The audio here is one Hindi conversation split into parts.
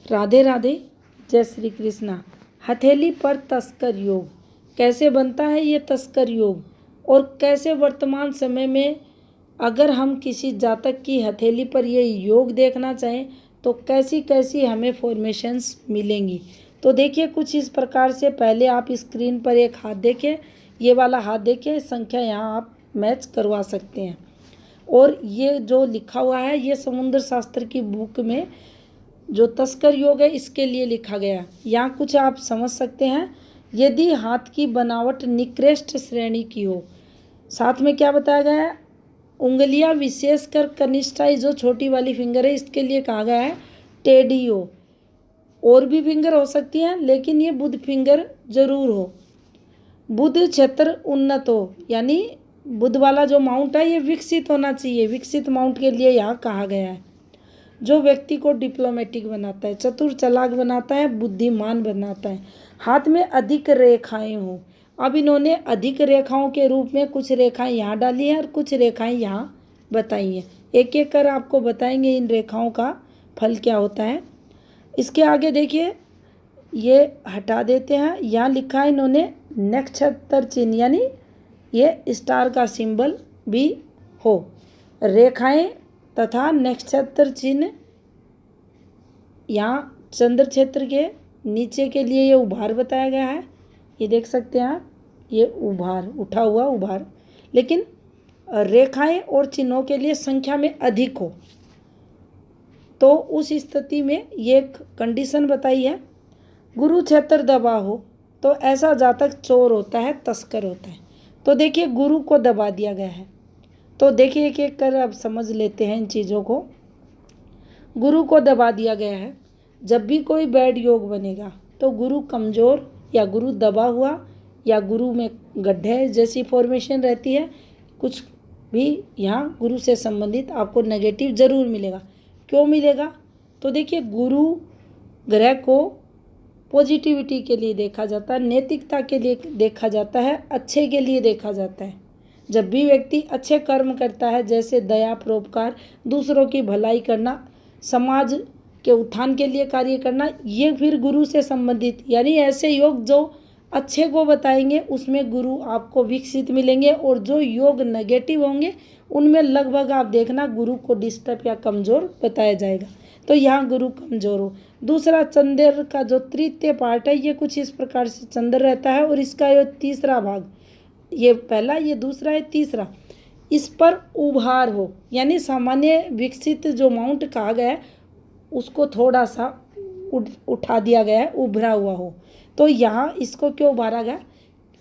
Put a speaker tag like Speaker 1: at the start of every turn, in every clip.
Speaker 1: राधे राधे, जय श्री कृष्णा। हथेली पर तस्कर योग कैसे बनता है ये तस्कर योग, और कैसे वर्तमान समय में अगर हम किसी जातक की हथेली पर ये योग देखना चाहें तो कैसी कैसी हमें फॉर्मेशंस मिलेंगी। तो देखिए कुछ इस प्रकार से। पहले आप स्क्रीन पर एक हाथ देखें, ये वाला हाथ देखें, संख्या यहाँ आप मैच करवा सकते हैं। और ये जो लिखा हुआ है ये समुद्र शास्त्र की बुक में जो तस्कर योग है इसके लिए लिखा गया है। यहाँ कुछ आप समझ सकते हैं। यदि हाथ की बनावट निकृष्ट श्रेणी की हो, साथ में क्या बताया गया है, उंगलियां विशेषकर कनिष्ठा जो छोटी वाली फिंगर है इसके लिए कहा गया है टेढ़ी हो। और भी फिंगर हो सकती हैं लेकिन ये बुध फिंगर जरूर हो। बुध क्षेत्र उन्नत हो, यानी बुध वाला जो माउंट है ये विकसित होना चाहिए। विकसित माउंट के लिए यहाँ कहा गया है। जो व्यक्ति को डिप्लोमेटिक बनाता है, चतुर चालाक बनाता है, बुद्धिमान बनाता है। हाथ में अधिक रेखाएं हों। अब इन्होंने अधिक रेखाओं के रूप में कुछ रेखाएं यहाँ डाली हैं और कुछ रेखाएं यहाँ बताई हैं। एक एक कर आपको बताएंगे इन रेखाओं का फल क्या होता है। इसके आगे देखिए, ये हटा देते हैं। यहाँ लिखा है इन्होंने नक्षत्र चिन्ह, यानी ये स्टार का सिंबल भी हो। रेखाएं तथा नक्षत्र चिन्ह यहाँ चंद्र क्षेत्र के नीचे के लिए ये उभार बताया गया है। ये देख सकते हैं आप, ये उभार, उठा हुआ उभार। लेकिन रेखाएं और चिन्हों के लिए संख्या में अधिक हो तो उस स्थिति में ये एक कंडीशन बताई है। गुरु क्षेत्र दबा हो तो ऐसा जातक चोर होता है, तस्कर होता है। तो देखिए गुरु को दबा दिया गया है। तो देखिए एक एक कर अब समझ लेते हैं इन चीज़ों को। गुरु को दबा दिया गया है। जब भी कोई बैड योग बनेगा तो गुरु कमज़ोर या गुरु दबा हुआ या गुरु में गड्ढे जैसी फॉर्मेशन रहती है, कुछ भी यहाँ गुरु से संबंधित आपको नेगेटिव ज़रूर मिलेगा। क्यों मिलेगा? तो देखिए गुरु ग्रह को पॉजिटिविटी के लिए देखा जाता है, नैतिकता के लिए देखा जाता है, अच्छे के लिए देखा जाता है। जब भी व्यक्ति अच्छे कर्म करता है, जैसे दया, परोपकार, दूसरों की भलाई करना, समाज के उत्थान के लिए कार्य करना, ये फिर गुरु से संबंधित, यानी ऐसे योग जो अच्छे को बताएंगे उसमें गुरु आपको विकसित मिलेंगे। और जो योग नेगेटिव होंगे उनमें लगभग आप देखना गुरु को डिस्टर्ब या कमज़ोर बताया जाएगा। तो यहाँ गुरु कमज़ोर हो। दूसरा, चंद्र का जो तृतीय पार्ट है ये कुछ इस प्रकार से चंद्र रहता है और इसका ये तीसरा भाग, ये पहला, ये दूसरा, ये तीसरा, इस पर उभार हो, यानी सामान्य विकसित जो माउंट कहा गया है उसको थोड़ा सा उठा दिया गया है, उभरा हुआ हो। तो यहाँ इसको क्यों उभारा गया?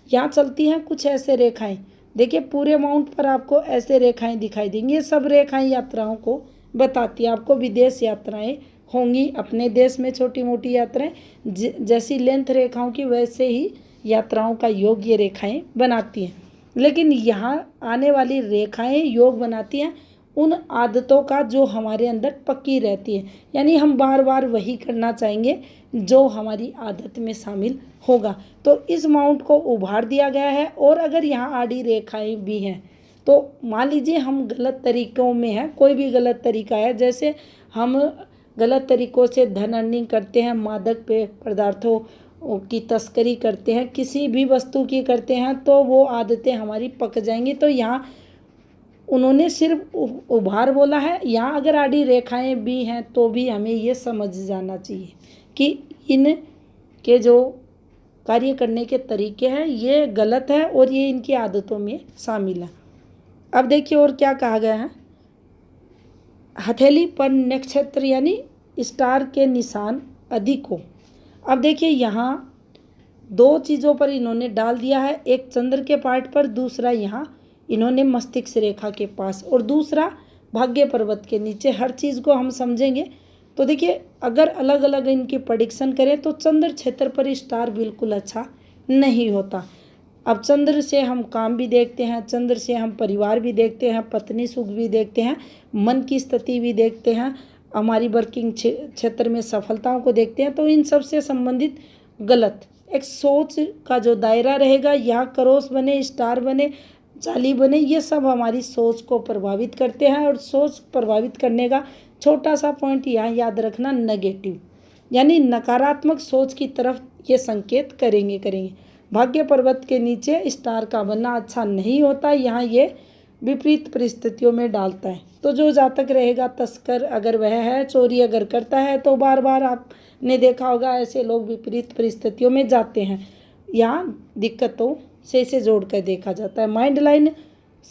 Speaker 1: यहाँ चलती हैं कुछ ऐसे रेखाएं। देखिए पूरे माउंट पर आपको ऐसे रेखाएं दिखाई देंगी। ये सब रेखाएं यात्राओं को बताती है। आपको विदेश यात्राएं होंगी, अपने देश में छोटी मोटी यात्राएं, जैसी लेंथ रेखाओं की वैसे ही यात्राओं का योग ये रेखाएं बनाती हैं। लेकिन यहाँ आने वाली रेखाएं योग बनाती हैं उन आदतों का जो हमारे अंदर पक्की रहती है, यानी हम बार बार वही करना चाहेंगे जो हमारी आदत में शामिल होगा। तो इस माउंट को उभार दिया गया है। और अगर यहाँ आड़ी रेखाएं भी हैं तो मान लीजिए हम गलत तरीक़ों में हैं, कोई भी गलत तरीका है, जैसे हम गलत तरीक़ों से धन अर्निंग करते हैं, मादक पे पदार्थों की तस्करी करते हैं, किसी भी वस्तु की करते हैं, तो वो आदतें हमारी पक जाएंगी। तो यहाँ उन्होंने सिर्फ उभार बोला है। यहाँ अगर आड़ी रेखाएं भी हैं तो भी हमें ये समझ जाना चाहिए कि इन के जो कार्य करने के तरीके हैं ये गलत है और ये इनकी आदतों में शामिल है। अब देखिए और क्या कहा गया है। हथेली पर नक्षत्र यानी स्टार के निशान अधिक हो। अब देखिए यहाँ दो चीज़ों पर इन्होंने डाल दिया है, एक चंद्र के पार्ट पर, दूसरा यहाँ इन्होंने मस्तिष्क रेखा के पास, और दूसरा भाग्य पर्वत के नीचे। हर चीज़ को हम समझेंगे। तो देखिए अगर अलग अलग इनकी प्रेडिक्शन करें तो चंद्र क्षेत्र पर स्टार बिल्कुल अच्छा नहीं होता। अब चंद्र से हम काम भी देखते हैं, चंद्र से हम परिवार भी देखते हैं, पत्नी सुख भी देखते हैं, मन की स्थिति भी देखते हैं, हमारी वर्किंग क्षेत्र में सफलताओं को देखते हैं। तो इन सब से संबंधित गलत एक सोच का जो दायरा रहेगा, यहाँ क्रॉस बने, स्टार बने, जाली बने, ये सब हमारी सोच को प्रभावित करते हैं। और सोच प्रभावित करने का छोटा सा पॉइंट यहाँ याद रखना, नेगेटिव। यानी नकारात्मक सोच की तरफ ये संकेत करेंगे। भाग्य पर्वत के नीचे स्टार का बनना अच्छा नहीं होता, यहाँ ये विपरीत परिस्थितियों में डालता है। तो जो जातक रहेगा तस्कर अगर वह है, चोरी अगर करता है, तो बार बार आपने देखा होगा ऐसे लोग विपरीत परिस्थितियों में जाते हैं। यहाँ दिक्कतों से इसे जोड़ कर देखा जाता है। माइंड लाइन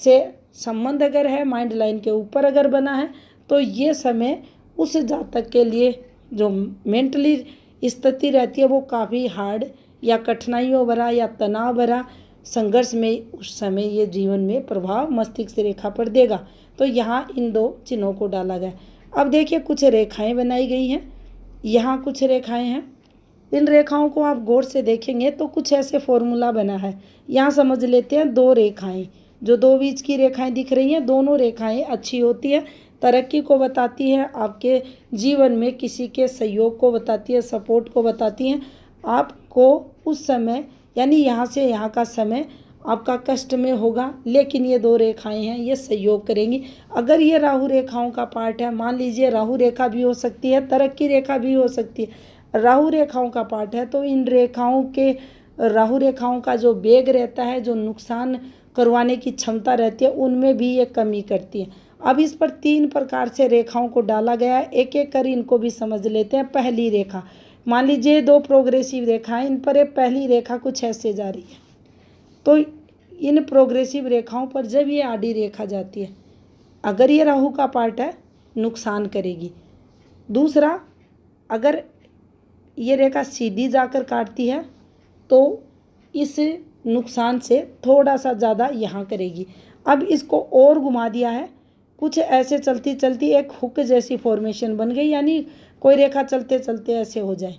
Speaker 1: से संबंध अगर है, माइंड लाइन के ऊपर अगर बना है, तो ये समय उस जातक के लिए जो मेंटली स्थिति रहती है वो काफ़ी हार्ड या कठिनाइयों भरा या तनाव भरा संघर्ष में उस समय ये जीवन में प्रभाव मस्तिष्क रेखा पर देगा। तो यहाँ इन 2 चिन्हों को डाला गया। अब देखिए कुछ रेखाएं बनाई गई हैं, यहाँ कुछ रेखाएं हैं। इन रेखाओं को आप गौर से देखेंगे तो कुछ ऐसे फॉर्मूला बना है। यहाँ समझ लेते हैं 2 रेखाएं, जो 2 बीच की रेखाएं दिख रही हैं, दोनों रेखाएं अच्छी होती है, तरक्की को बताती है, आपके जीवन में किसी के सहयोग को बताती है, सपोर्ट को बताती हैं। आपको उस समय यानी यहाँ से यहाँ का समय आपका कष्ट में होगा, लेकिन ये 2 रेखाएं हैं, ये सहयोग करेंगी। अगर ये राहु रेखाओं का पार्ट है, मान लीजिए राहु रेखा भी हो सकती है, तरक्की रेखा भी हो सकती है, राहु रेखाओं का पार्ट है, तो इन रेखाओं के राहु रेखाओं का जो वेग रहता है, जो नुकसान करवाने की क्षमता रहती है, उनमें भी ये कमी करती है। अब इस पर 3 प्रकार से रेखाओं को डाला गया है, एक एक कर इनको भी समझ लेते हैं। पहली रेखा, मान लीजिए 2 प्रोग्रेसिव रेखाएं, इन पर एक पहली रेखा कुछ ऐसे जा रही है, तो इन प्रोग्रेसिव रेखाओं पर जब ये आडी रेखा जाती है, अगर ये राहु का पार्ट है, नुकसान करेगी। दूसरा, अगर ये रेखा सीधी जाकर काटती है तो इस नुकसान से थोड़ा सा ज़्यादा यहाँ करेगी। अब इसको और घुमा दिया है, कुछ ऐसे चलती चलती एक हुक जैसी फॉर्मेशन बन गई, यानी कोई रेखा चलते चलते ऐसे हो जाए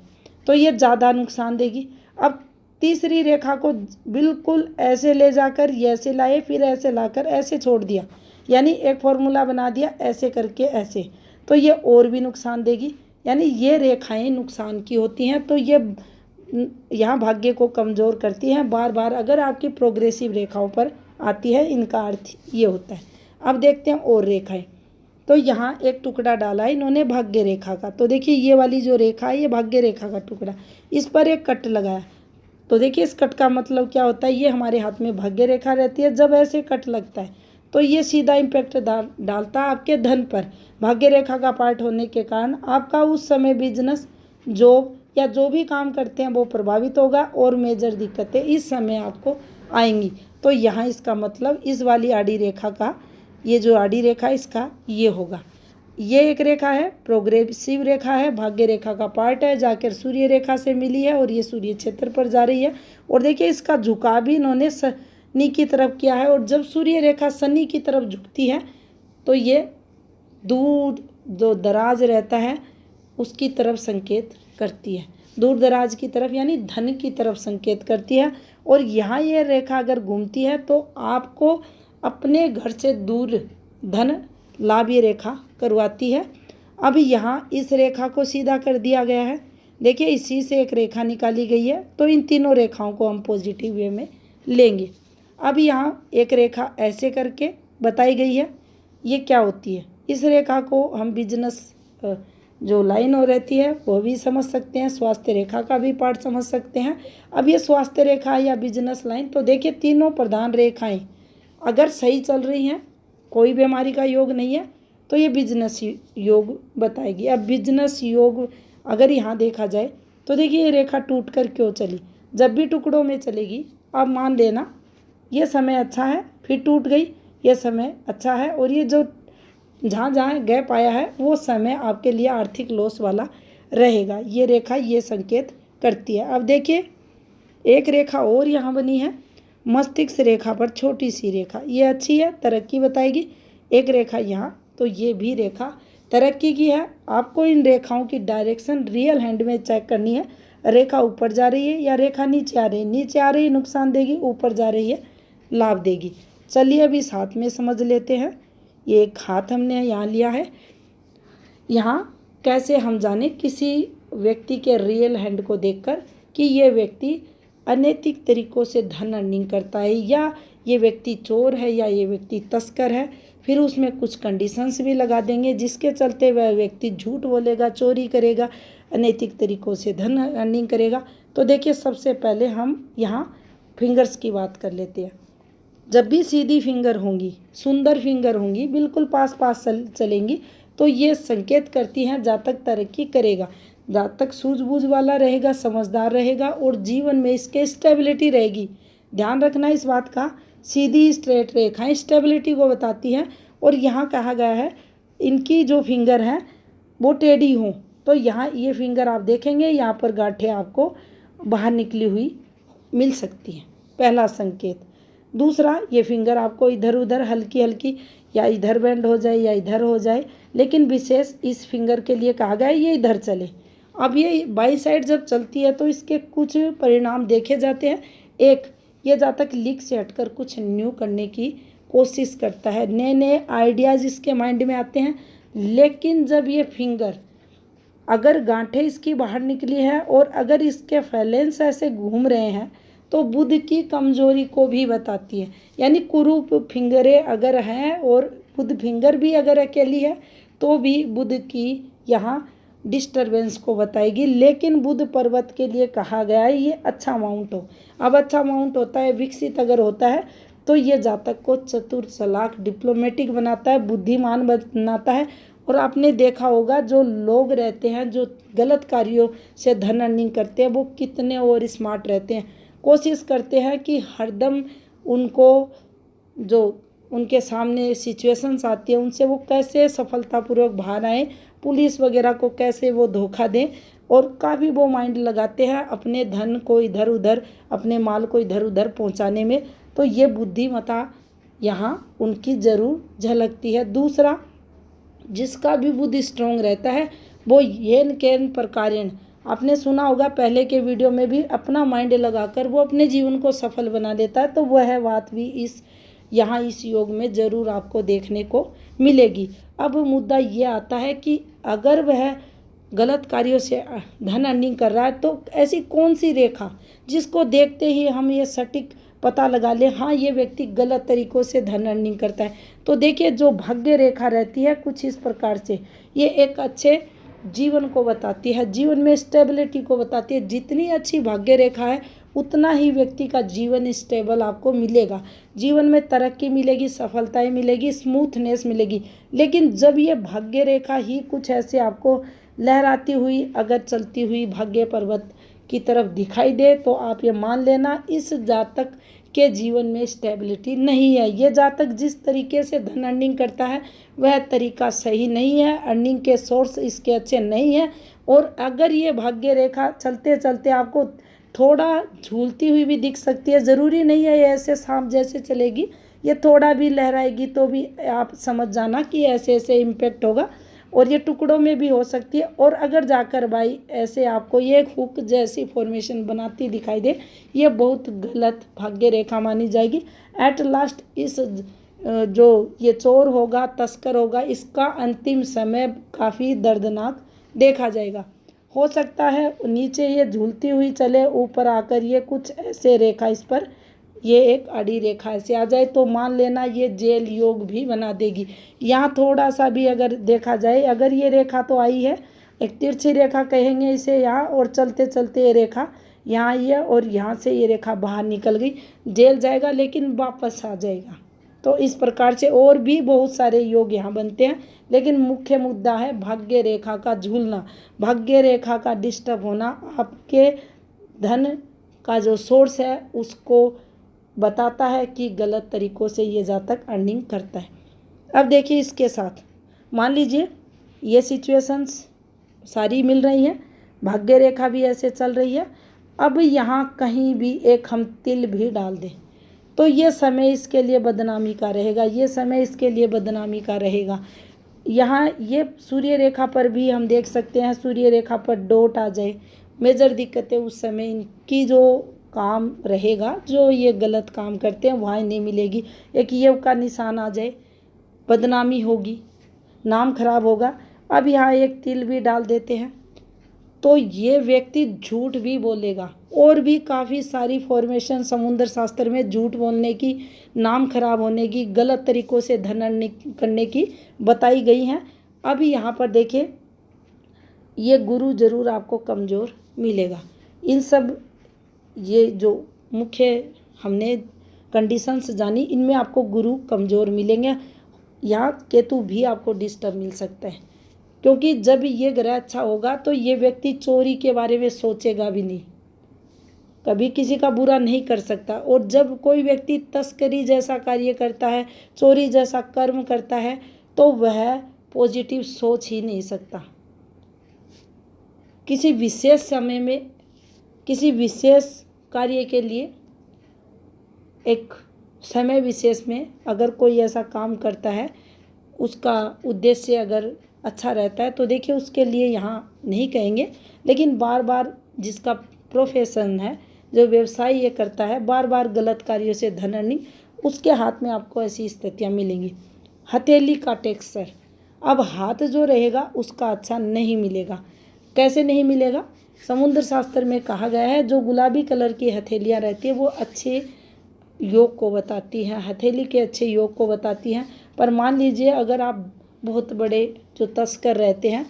Speaker 1: तो ये ज़्यादा नुकसान देगी। अब तीसरी रेखा को बिल्कुल ऐसे ले जाकर ये ऐसे लाए, फिर ऐसे लाकर ऐसे छोड़ दिया, यानी एक फॉर्मूला बना दिया ऐसे करके ऐसे, तो ये और भी नुकसान देगी। यानी ये रेखाएं नुकसान की होती हैं, तो ये यहाँ भाग्य को कमज़ोर करती हैं बार बार। अगर आपकी प्रोग्रेसिव रेखाओं पर आती है, इनका अर्थ ये होता है। अब देखते हैं और रेखाएं। तो यहाँ एक टुकड़ा डाला है इन्होंने भाग्य रेखा का, तो देखिए ये वाली जो रेखा है ये भाग्य रेखा का टुकड़ा, इस पर एक कट लगाया। तो देखिए इस कट का मतलब क्या होता है, ये हमारे हाथ में भाग्य रेखा रहती है, जब ऐसे कट लगता है तो ये सीधा इम्पैक्ट डालता है आपके धन पर। भाग्य रेखा का पार्ट होने के कारण आपका उस समय बिजनेस, जॉब या जो भी काम करते हैं वो प्रभावित होगा और मेजर दिक्कतें इस समय आपको आएंगी। तो यहाँ इसका मतलब इस वाली आड़ी रेखा का, ये जो आड़ी रेखा इसका ये होगा। ये एक रेखा है, प्रोग्रेसिव रेखा है, भाग्य रेखा का पार्ट है, जाकर सूर्य रेखा से मिली है और ये सूर्य क्षेत्र पर जा रही है। और देखिए इसका झुकाव भी इन्होंने शनि की तरफ किया है, और जब सूर्य रेखा शनि की तरफ झुकती है तो ये दूर जो दराज रहता है उसकी तरफ संकेत करती है, दूर दराज की तरफ यानी धन की तरफ संकेत करती है। और यहाँ ये रेखा अगर घूमती है तो आपको अपने घर से दूर धन लाभ ये रेखा करवाती है। अब यहाँ इस रेखा को सीधा कर दिया गया है, देखिए इसी से एक रेखा निकाली गई है, तो इन तीनों रेखाओं को हम पॉजिटिव वे में लेंगे। अब यहाँ एक रेखा ऐसे करके बताई गई है, ये क्या होती है, इस रेखा को हम बिजनेस जो लाइन हो रहती है वो भी समझ सकते हैं, स्वास्थ्य रेखा का भी पार्ट समझ सकते हैं। अब ये स्वास्थ्य रेखा या बिजनेस लाइन, तो देखिए तीनों प्रधान रेखाएं अगर सही चल रही हैं, कोई बीमारी का योग नहीं है, तो ये बिजनेस योग बताएगी। अब बिजनेस योग अगर यहाँ देखा जाए तो देखिए ये रेखा टूट कर क्यों चली, जब भी टुकड़ों में चलेगी अब मान लेना ये समय अच्छा है, फिर टूट गई, ये समय अच्छा है, और ये जो जहाँ जहाँ गैप आया है वो समय आपके लिए आर्थिक लॉस वाला रहेगा। ये रेखा ये संकेत करती है। अब देखिए एक रेखा और यहाँ बनी है, मस्तिष्क रेखा पर छोटी सी रेखा, ये अच्छी है, तरक्की बताएगी। एक रेखा यहाँ, तो ये भी रेखा तरक्की की है। आपको इन रेखाओं की डायरेक्शन रियल हैंड में चेक करनी है, रेखा ऊपर जा रही है या रेखा नीचे आ रही है, नीचे आ रही है नुकसान देगी, ऊपर जा रही है लाभ देगी। चलिए अभी साथ में समझ लेते हैं। ये एक हाथ हमने यहाँ लिया है, यहाँ कैसे हम जाने किसी व्यक्ति के रियल हैंड को देखकर कि ये व्यक्ति अनैतिक तरीक़ों से धन अर्निंग करता है, या ये व्यक्ति चोर है, या ये व्यक्ति तस्कर है। फिर उसमें कुछ कंडीशंस भी लगा देंगे जिसके चलते वह व्यक्ति झूठ बोलेगा, चोरी करेगा, अनैतिक तरीक़ों से धन अर्निंग करेगा। तो देखिए, सबसे पहले हम यहाँ फिंगर्स की बात कर लेते हैं। जब भी सीधी फिंगर होंगी, सुंदर फिंगर होंगी, बिल्कुल पास पास चलेंगी, तो ये संकेत करती हैं जातक तरक्की करेगा, जातक सूझबूझ वाला रहेगा, समझदार रहेगा और जीवन में इसके स्टेबिलिटी रहेगी। ध्यान रखना इस बात का, सीधी स्ट्रेट रेखाएं स्टेबिलिटी को बताती हैं। और यहाँ कहा गया है इनकी जो फिंगर हैं वो टेढ़ी हों। तो यहाँ ये फिंगर आप देखेंगे, यहाँ पर गांठें आपको बाहर निकली हुई मिल सकती हैं, पहला संकेत। दूसरा, ये फिंगर आपको इधर उधर हल्की हल्की या इधर बेंड हो जाए या इधर हो जाए, लेकिन विशेष इस फिंगर के लिए कहा गया है ये इधर चले। अब ये बाई साइड जब चलती है तो इसके कुछ परिणाम देखे जाते हैं। एक, ये जातक लीक से हटकर कुछ न्यू करने की कोशिश करता है, नए नए आइडियाज़ इसके माइंड में आते हैं। लेकिन जब ये फिंगर, अगर गांठें इसकी बाहर निकली है और अगर इसके फैलेंस ऐसे घूम रहे हैं तो बुध की कमजोरी को भी बताती है। यानी कुरूप फिंगरें अगर हैं और बुध फिंगर भी अगर अकेली है तो भी बुध की यहाँ डिस्टरबेंस को बताएगी। लेकिन बुध पर्वत के लिए कहा गया है ये अच्छा माउंट हो। अब अच्छा माउंट होता है, विकसित अगर होता है तो ये जातक को चतुर, चालाक, डिप्लोमेटिक बनाता है, बुद्धिमान बनाता है। और आपने देखा होगा जो लोग रहते हैं जो गलत कार्यों से धन अर्निंग करते हैं वो कितने और स्मार्ट रहते हैं, कोशिश करते हैं कि हरदम उनको जो उनके सामने सिचुएशंस आती है उनसे वो कैसे सफलतापूर्वक बाहर आएँ, पुलिस वगैरह को कैसे वो धोखा दें। और काफ़ी वो माइंड लगाते हैं अपने धन को इधर उधर, अपने माल को इधर उधर पहुंचाने में। तो ये बुद्धिमत्ता यहाँ उनकी ज़रूर झलकती है। दूसरा, जिसका भी बुद्धि स्ट्रोंग रहता है वो येन केन प्रकारेण, आपने सुना होगा पहले के वीडियो में भी, अपना माइंड लगाकर वो अपने जीवन को सफल बना देता है। तो वह बात भी यहाँ इस योग में ज़रूर आपको देखने को मिलेगी। अब मुद्दा ये आता है कि अगर वह गलत कार्यों से धन अर्निंग कर रहा है तो ऐसी कौन सी रेखा जिसको देखते ही हम ये सटीक पता लगा ले, हाँ ये व्यक्ति गलत तरीक़ों से धन अर्निंग करता है। तो देखिए, जो भाग्य रेखा रहती है कुछ इस प्रकार से, ये एक अच्छे जीवन को बताती है, जीवन में स्टेबिलिटी को बताती है। जितनी अच्छी भाग्य रेखा है उतना ही व्यक्ति का जीवन स्टेबल आपको मिलेगा, जीवन में तरक्की मिलेगी, सफलताएं मिलेगी, स्मूथनेस मिलेगी। लेकिन जब ये भाग्य रेखा ही कुछ ऐसे आपको लहराती हुई अगर चलती हुई भाग्य पर्वत की तरफ दिखाई दे तो आप ये मान लेना इस जातक के जीवन में स्टेबिलिटी नहीं है। ये जातक जिस तरीके से धन अर्निंग करता है वह तरीका सही नहीं है, अर्निंग के सोर्स इसके अच्छे नहीं हैं। और अगर ये भाग्य रेखा चलते चलते आपको थोड़ा झूलती हुई भी दिख सकती है, ज़रूरी नहीं है ये ऐसे सांप जैसे चलेगी, ये थोड़ा भी लहराएगी तो भी आप समझ जाना कि ऐसे ऐसे इम्पेक्ट होगा और ये टुकड़ों में भी हो सकती है। और अगर जाकर भाई ऐसे आपको ये हुक जैसी फॉर्मेशन बनाती दिखाई दे, ये बहुत गलत भाग्य रेखा मानी जाएगी। एट लास्ट इस जो ये चोर होगा, तस्कर होगा, इसका अंतिम समय काफ़ी दर्दनाक देखा जाएगा। हो सकता है नीचे ये झूलती हुई चले, ऊपर आकर ये कुछ ऐसे रेखा इस पर ये एक आड़ी रेखा ऐसे आ जाए तो मान लेना ये जेल योग भी बना देगी। यहाँ थोड़ा सा भी अगर देखा जाए, अगर ये रेखा तो आई है, एक तिरछी रेखा कहेंगे इसे यहाँ, और चलते चलते ये रेखा यहाँ आई है और यहाँ से ये रेखा बाहर निकल गई, जेल जाएगा लेकिन वापस आ जाएगा। तो इस प्रकार से और भी बहुत सारे योग यहाँ बनते हैं, लेकिन मुख्य मुद्दा है भाग्य रेखा का झूलना, भाग्य रेखा का डिस्टर्ब होना आपके धन का जो सोर्स है उसको बताता है कि गलत तरीक़ों से ये जातक अर्निंग करता है। अब देखिए, इसके साथ मान लीजिए ये सिचुएशंस सारी मिल रही हैं, भाग्य रेखा भी ऐसे चल रही है। अब यहाँ कहीं भी एक हम तिल भी डाल दें तो ये समय इसके लिए बदनामी का रहेगा, ये समय इसके लिए बदनामी का रहेगा। यहाँ ये सूर्य रेखा पर भी हम देख सकते हैं, सूर्य रेखा पर डॉट आ जाए, मेजर दिक्कतें उस समय इनकी जो काम रहेगा, जो ये गलत काम करते हैं वहाँ नहीं मिलेगी। एक ये का निशान आ जाए, बदनामी होगी, नाम खराब होगा। अब यहाँ एक तिल भी डाल देते हैं, तो ये व्यक्ति झूठ भी बोलेगा। और भी काफ़ी सारी फॉर्मेशन समुद्र शास्त्र में झूठ बोलने की, नाम खराब होने की, गलत तरीक़ों से धन अर्निंग करने की बताई गई हैं। अभी यहाँ पर देखिए, ये गुरु जरूर आपको कमज़ोर मिलेगा। इन सब ये जो मुख्य हमने कंडीशंस जानी, इनमें आपको गुरु कमज़ोर मिलेंगे। यहाँ केतु भी आपको डिस्टर्ब मिल सकता है, क्योंकि जब ये ग्रह अच्छा होगा तो ये व्यक्ति चोरी के बारे में सोचेगा भी नहीं, कभी किसी का बुरा नहीं कर सकता। और जब कोई व्यक्ति तस्करी जैसा कार्य करता है, चोरी जैसा कर्म करता है, तो वह पॉजिटिव सोच ही नहीं सकता। किसी विशेष समय में, किसी विशेष कार्य के लिए, एक समय विशेष में अगर कोई ऐसा काम करता है, उसका उद्देश्य अगर अच्छा रहता है, तो देखिए उसके लिए यहाँ नहीं कहेंगे, लेकिन बार बार जिसका प्रोफेशन है, जो व्यवसाय ये करता है, बार बार गलत कार्यों से धन अर्निंग, उसके हाथ में आपको ऐसी स्थितियाँ मिलेंगी। हथेली का टेक्सचर, अब हाथ जो रहेगा उसका अच्छा नहीं मिलेगा। कैसे नहीं मिलेगा? समुद्र शास्त्र में कहा गया है, जो गुलाबी कलर की हथेलियाँ रहती है वो अच्छे योग को बताती हैं, हथेली के अच्छे योग को बताती हैं। पर मान लीजिए अगर आप बहुत बड़े जो तस्कर रहते हैं,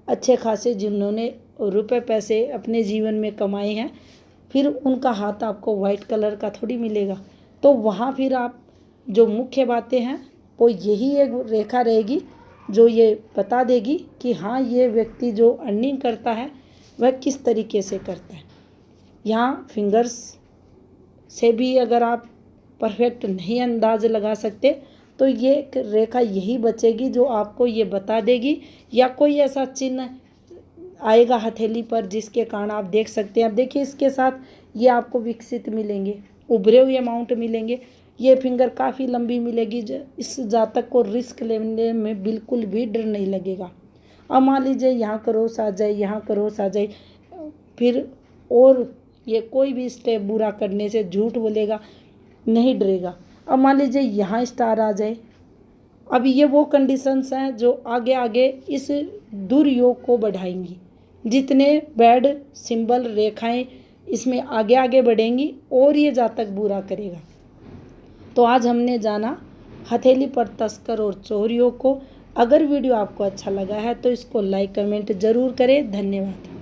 Speaker 1: अच्छे खासे, जिन्होंने रुपए पैसे अपने जीवन में कमाए हैं, फिर उनका हाथ आपको वाइट कलर का थोड़ी मिलेगा। तो वहाँ फिर आप जो मुख्य बातें हैं वो यही एक रेखा रहेगी जो ये बता देगी कि हाँ, ये व्यक्ति जो अर्निंग करता है वह किस तरीके से करता है। यहाँ फिंगर्स से भी अगर आप परफेक्ट नहीं अंदाज लगा सकते, तो ये रेखा यही बचेगी जो आपको ये बता देगी, या कोई ऐसा चिन्ह आएगा हथेली पर जिसके कारण आप देख सकते हैं। अब देखिए, इसके साथ ये आपको विकसित मिलेंगे, उभरे हुए माउंट मिलेंगे, ये फिंगर काफ़ी लंबी मिलेगी। इस जातक को रिस्क लेने में बिल्कुल भी डर नहीं लगेगा। अब मान लीजिए यहाँ क्रॉस आ जाए, यहाँ क्रॉस आ जाए, फिर और ये कोई भी स्टेप बुरा करने से झूठ बोलेगा, नहीं डरेगा। अब मान लीजिए यहाँ स्टार आ जाए। अब ये वो कंडीशंस हैं जो आगे आगे इस दुर्योग को बढ़ाएंगी। जितने बैड सिंबल, रेखाएं इसमें आगे आगे बढ़ेंगी और ये जातक बुरा करेगा। तो आज हमने जाना हथेली पर तस्कर और चोर योग को। अगर वीडियो आपको अच्छा लगा है तो इसको लाइक कमेंट ज़रूर करें। धन्यवाद।